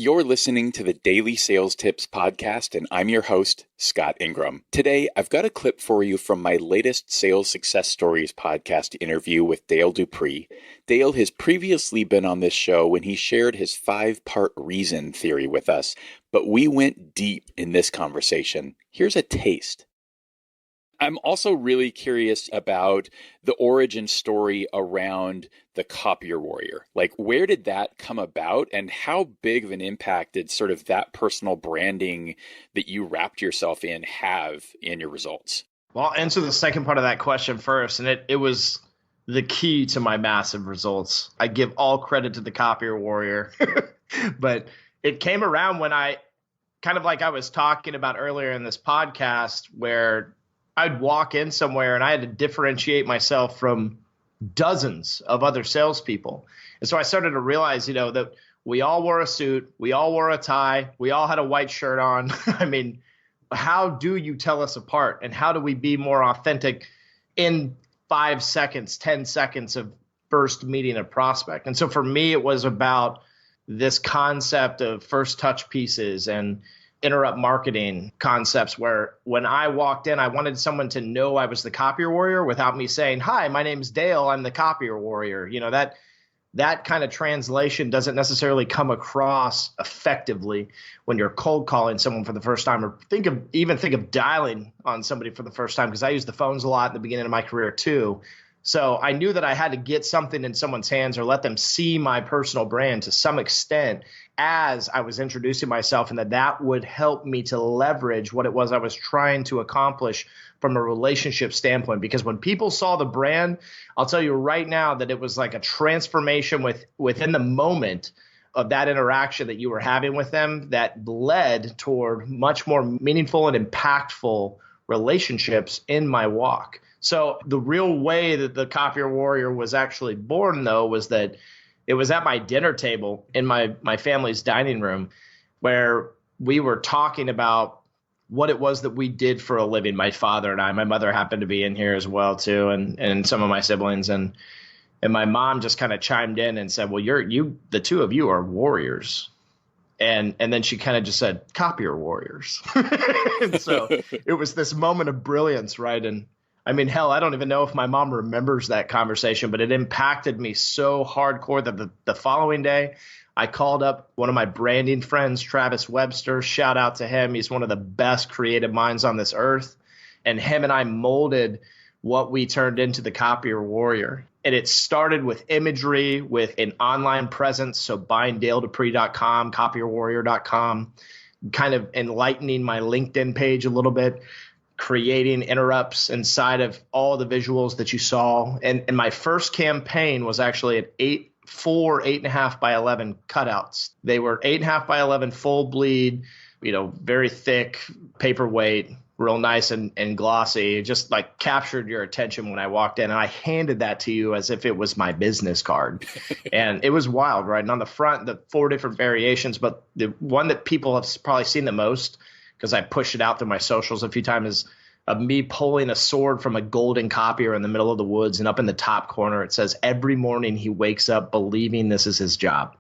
You're listening to the Daily Sales Tips Podcast, and I'm your host, Scott Ingram. Today, I've got a clip for you from my latest Sales Success Stories podcast interview with Dale Dupree. Dale has previously been on this show when he shared his 5-part reason theory with us, but we went deep in this conversation. Here's a taste. I'm also really curious about the origin story around the Copier Warrior. Like, where did that come about, and how big of an impact did sort of that personal branding that you wrapped yourself in have in your results? Well, I'll answer the second part of that question first, and it was the key to my massive results. I give all credit to the Copier Warrior, but it came around when I, kind of like I was talking about earlier in this podcast, where I'd walk in somewhere and I had to differentiate myself from dozens of other salespeople. And so I started to realize, that we all wore a suit, we all wore a tie, we all had a white shirt on. I mean, how do you tell us apart? And how do we be more authentic in 5 seconds, 10 seconds of first meeting a prospect? And so for me, it was about this concept of first touch pieces and interrupt marketing concepts, where when I walked in, I wanted someone to know I was the Copier Warrior without me saying, "Hi, my name's Dale, I'm the Copier Warrior." That kind of translation doesn't necessarily come across effectively when you're cold calling someone for the first time, or think of dialing on somebody for the first time, because I used the phones a lot in the beginning of my career too. So I knew that I had to get something in someone's hands or let them see my personal brand to some extent as I was introducing myself, and that would help me to leverage what it was I was trying to accomplish from a relationship standpoint. Because when people saw the brand, I'll tell you right now that it was like a transformation within the moment of that interaction that you were having with them that led toward much more meaningful and impactful relationships in my walk. So the real way that the Copier Warrior was actually born, though, was that it was at my dinner table in my family's dining room, where we were talking about what it was that we did for a living, my father and I. My mother happened to be in here as well, too, and some of my siblings. And my mom just kind of chimed in and said, "Well, the two of you are warriors." And then she kind of just said, "Copier Warriors." And so it was this moment of brilliance, right? And I mean, hell, I don't even know if my mom remembers that conversation, but it impacted me so hardcore that the following day, I called up one of my branding friends, Travis Webster. Shout out to him. He's one of the best creative minds on this earth. And him and I molded what we turned into the Copier Warrior. And it started with imagery, with an online presence. So buying DaleDupree.com, CopierWarrior.com, kind of enlightening my LinkedIn page a little bit, creating interrupts inside of all the visuals that you saw. And my first campaign was actually at 8.5 by 11 cutouts. They were 8.5 by 11 full bleed, very thick, paperweight, real nice and glossy. Just like captured your attention when I walked in. And I handed that to you as if it was my business card. And it was wild, right? And on the front, the 4 different variations, but the one that people have probably seen the most, because I pushed it out through my socials a few times, is of me pulling a sword from a golden copier in the middle of the woods, and up in the top corner it says, "Every morning he wakes up believing this is his job."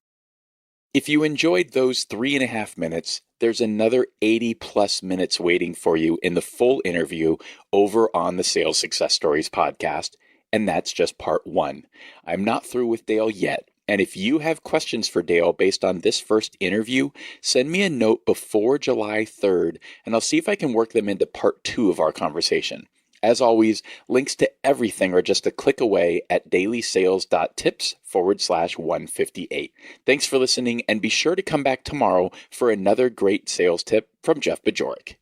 If you enjoyed those 3.5 minutes, there's another 80 plus minutes waiting for you in the full interview over on the Sales Success Stories podcast, and that's just part 1. I'm not through with Dale yet. And if you have questions for Dale based on this first interview, send me a note before July 3rd, and I'll see if I can work them into part 2 of our conversation. As always, links to everything are just a click away at dailysales.tips/158. Thanks for listening, and be sure to come back tomorrow for another great sales tip from Jeff Bajorek.